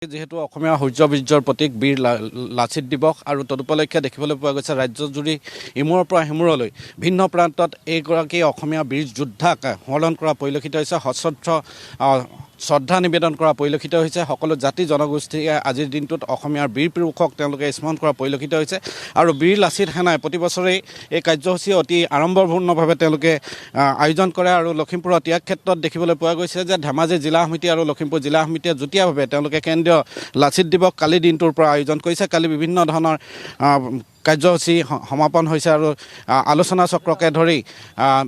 যেহেতু অসমীয়া সূৰ্যবীৰ্যৰ প্ৰতীক বীৰ লাচিত দিৱস আৰু তদুপলক্ষে দেখিবলৈ পোৱা গৈছে ৰাজ্যজুৰি ইমূৰৰ পৰা সিমূৰলৈ ভিন্ন প্ৰান্তত এইগৰাকী অসমীয়া বীৰ যোদ্ধাক স্মৰণ কৰা পৰিলক্ষিত হৈছে সশ্ৰদ্ধ শ্ৰদ্ধা নিবেদন কৰা পৰিলক্ষিত হৈছে সকলো জাতি জনগোষ্ঠীয়ে আজিৰ দিনটোত অসমীয়াৰ বীৰ পুৰুষক তেওঁলোকে স্মৰণ কৰা পৰিলক্ষিত হৈছে আৰু বীৰ লাচিত সেনাই প্ৰতি বছৰেই এই কাৰ্যসূচী অতি আড়ম্বৰপূৰ্ণভাৱে তেওঁলোকে আয়োজন কৰে আৰু লখিমপুৰত ইয়াৰ ক্ষেত্ৰত দেখিবলৈ পোৱা গৈছে যে ধেমাজি জিলা সমিতি আৰু লখিমপুৰ জিলা সমিতিয়ে যুটীয়াভাৱে তেওঁলোকে কেন্দ্ৰীয় লাচিত দিৱস কালি দিনটোৰ পৰা আয়োজন কৰিছে। কালি বিভিন্ন ধৰণৰ কাৰ্যসূচী সমাপন হৈছে আৰু আলোচনা চক্ৰকে ধৰি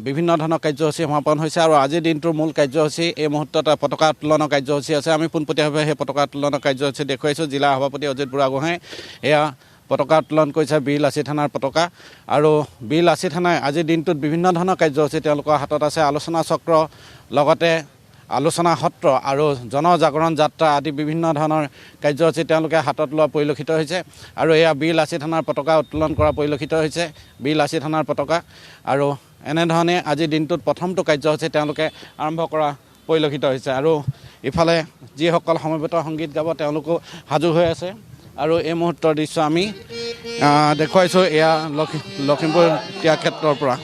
বিভিন্ন ধৰণৰ কাৰ্যসূচী সমাপন হৈছে আৰু আজিৰ দিনটোৰ মূল কাৰ্যসূচী এই মুহূৰ্তত পতাকা উত্তোলনৰ কাৰ্যসূচী আছে। আমি পোনপটীয়াভাৱে সেই পতাকা উত্তোলনৰ কাৰ্যসূচী দেখুৱাইছোঁ। জিলা সভাপতি অজিত বুঢ়াগোহাঁই এয়া পতাকা উত্তোলন কৰিছে বীৰ লাচিত সেনাৰ পতাকা আৰু বীৰ লাচিত সেনাই আজিৰ দিনটোত বিভিন্ন ধৰণৰ কাৰ্যসূচী তেওঁলোকৰ হাতত আছে। আলোচনা চক্ৰ লগতে আলোচনা সত্ৰ আৰু জনজাগৰণ যাত্ৰা আদি বিভিন্ন ধৰণৰ কাৰ্যসূচী তেওঁলোকে হাতত লোৱা পৰিলক্ষিত হৈছে আৰু এয়া বীৰ লাচিত সেনাৰ পতাকা উত্তোলন কৰা পৰিলক্ষিত হৈছে। বীৰ লাচিত সেনাৰ পতাকা আৰু এনেধৰণে আজিৰ দিনটোত প্ৰথমটো কাৰ্যসূচী তেওঁলোকে আৰম্ভ কৰা পৰিলক্ষিত হৈছে আৰু ইফালে যিসকল সমবেত সংগীত গাব তেওঁলোকো সাজু হৈ আছে আৰু এই মুহূৰ্তৰ দৃশ্য আমি দেখুৱাইছোঁ এয়া লখিমপুৰ ত্যাগ ক্ষেত্ৰৰ পৰা।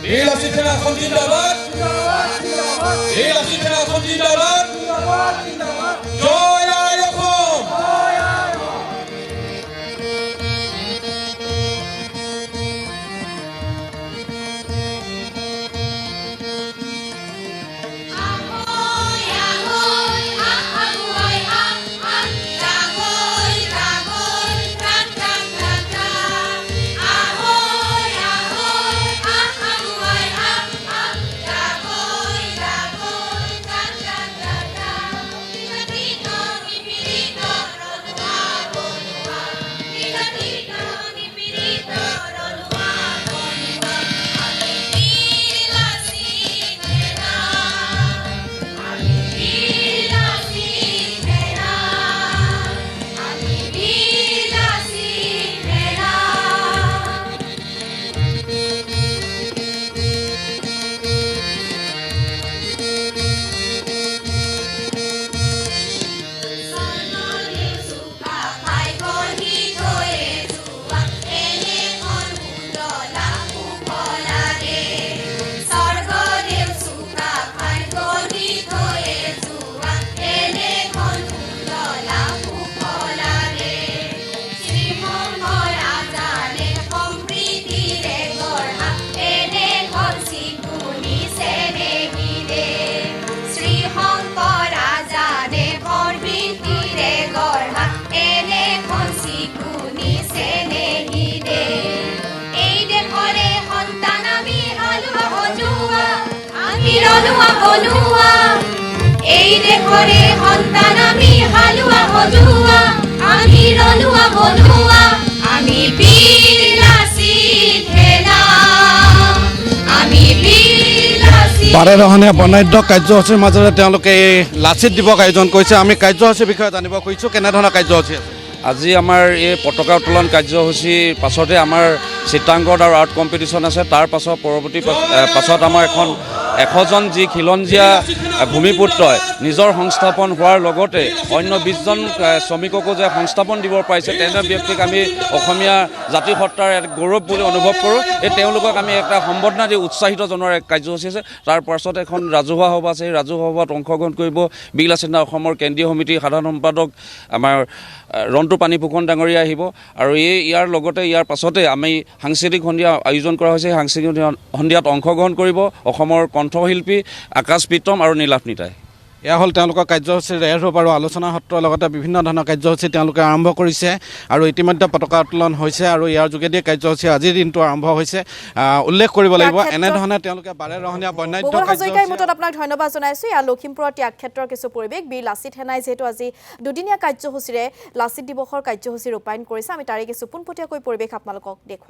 বীৰ লাচিত সেনা অসম জিন্দাবাদ, বীৰ লাচিত সেনা অসম জিন্দাবাদ, জয় আই অসম। এই দেশৰে সন্তান আমি হালুৱা হজুৱা, আমি ৰলুৱা বনুৱা, আমি বীৰ লাচিত সেনা, আমি বীৰ লাচিত। বাৰেৰহণীয়া বৰ্ণাঢ্য কাৰ্যসূচীৰ মাজেৰে তেওঁলোকে এই লাচিত দিৱস আয়োজন কৰিছে। আমি কাৰ্যসূচীৰ বিষয়ে জানিব খুজিছোঁ কেনেধৰণৰ কাৰ্যসূচী আছে। আজি আমাৰ এই পতাকা উত্তোলন কাৰ্যসূচীৰ পাছতে আমাৰ চিত্ৰাংকন আৰু আৰ্ট কম্পিটিশ্যন আছে। তাৰ পাছত পৰৱৰ্তী পাছত আমাৰ 100জন যি খিলঞ্জীয়া ভূমিপুত্ৰই নিজৰ সংস্থাপন হোৱাৰ লগতে অন্য 20জন শ্ৰমিককো যে সংস্থাপন দিব পাৰিছে তেনে ব্যক্তিক আমি অসমীয়া জাতিসত্তাৰ এক গৌৰৱ বুলি অনুভৱ কৰোঁ। তেওঁলোকক আমি এটা সম্বৰ্ধনা দি উৎসাহিত জনোৱাৰ এক কাৰ্যসূচী আছে। তাৰ পাছত এখন ৰাজহুৱা সভা আছে। এই ৰাজহুৱা সভাত অংশগ্ৰহণ কৰিব বীৰ লাচিত সেনা অসমৰ কেন্দ্ৰীয় সমিতিৰ সাধাৰণ সম্পাদক আমাৰ ৰন্টু পানীফুকন ডাঙৰীয়া আহিব আৰু ইয়াৰ লগতে ইয়াৰ পাছতে আমি সাংস্কৃতিক সন্ধিয়া আয়োজন কৰা হৈছে। সাংস্কৃতিক সন্ধিয়াত অংশগ্ৰহণ কৰিব অসমৰ কণ্ঠশিল্পী আকাশ প্ৰীতম আৰু নীলাভ নিতাই। এয়া হ'ল তেওঁলোকৰ কাৰ্যসূচীৰ ৰেয়াৰূপ আৰু আলোচনা সত্ৰৰ লগতে বিভিন্ন ধৰণৰ কাৰ্যসূচী তেওঁলোকে আৰম্ভ কৰিছে আৰু ইতিমধ্যে পতাকা উত্তোলন হৈছে আৰু ইয়াৰ যোগেদি কাৰ্যসূচী আজিৰ দিনটো আৰম্ভ হৈছে উল্লেখ কৰিব লাগিব এনেধৰণে তেওঁলোকে বাৰেৰহণীয়া বৰ্ণাঢ্য হাজৰিকাৰ মতত আপোনাক ধন্যবাদ জনাইছোঁ ইয়াৰ লখিমপুৰৰ ত্যাগ ক্ষেত্ৰৰ কিছু পৰিৱেশ বীৰ লাচিত সেনাই যিহেতু আজি দুদিনীয়া কাৰ্যসূচীৰে লাচিত দিৱসৰ কাৰ্যসূচী ৰূপায়ণ কৰিছে আমি তাৰে কিছু পোনপটীয়াকৈ পৰিৱেশ আপোনালোকক দেখুৱাম